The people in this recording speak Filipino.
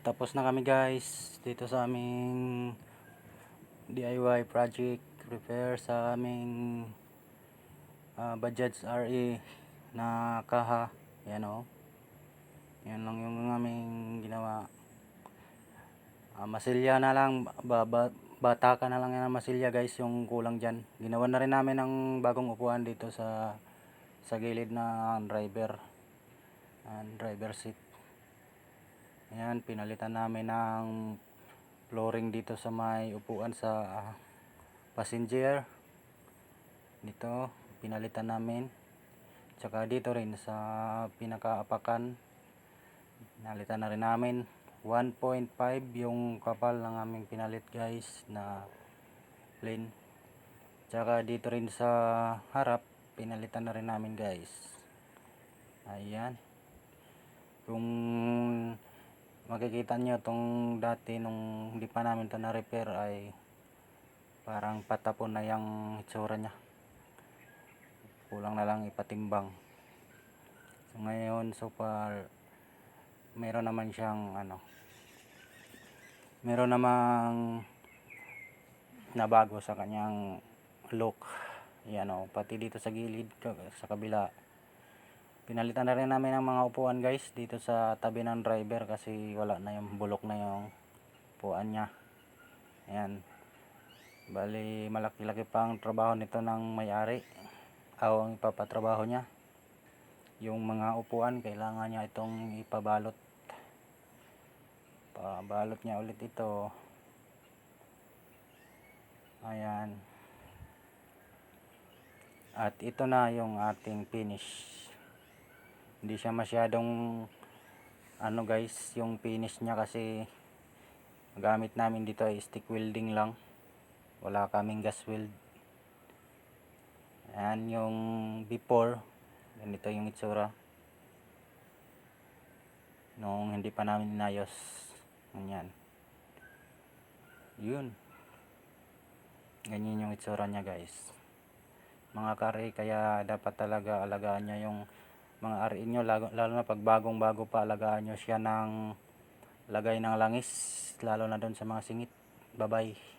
Tapos na kami guys dito sa aming DIY project repair sa aming Bajaj RE na kaha. Yan o. Yan lang yung aming ginawa. Masilya na lang, batakan na lang yan ang masilya guys, yung kulang dyan. Ginawa na rin namin ang bagong upuan dito sa gilid na driver seat. Ayan, pinalitan namin ng flooring dito sa may upuan sa passenger. Dito, pinalitan namin. Tsaka dito rin sa pinakaapakan, pinalitan na rin namin. 1.5 yung kapal ng aming pinalit guys na plain. Tsaka dito rin sa harap, pinalitan na rin namin guys. Ayan. Kung makikita nyo tong dati nung hindi pa namin ito na-repair ay parang patapon na yung itsura nya. Kulang na lang ipatimbang. So ngayon, so far meron naman siyang meron namang nabago sa kanyang look. Yan o, pati dito sa gilid, sa kabila, pinalitan na rin namin ang mga upuan guys dito sa tabi ng driver kasi wala na yung bulok na yung upuan nya. Ayan, bali malaki-laki pang trabaho nito ng may-ari o ang ipapatrabaho nya. Yung mga upuan kailangan niya itong ipabalot, pabalot niya ulit ito. Ayan, at ito na yung ating finish. Hindi siya masyadong guys yung finish niya kasi gamit namin dito ay stick welding lang, wala kaming gas weld. Ayan yung before, ganito yung itsura nung hindi pa namin inayos. Ganyan, yun, ganyan yung itsura nya guys mga kare. Kaya dapat talaga alagaan nyo yung mga RE nyo, lalo na pag bagong bago pa, alagaan nyo siya ng lagay ng langis, lalo na doon sa mga singit. Bye bye.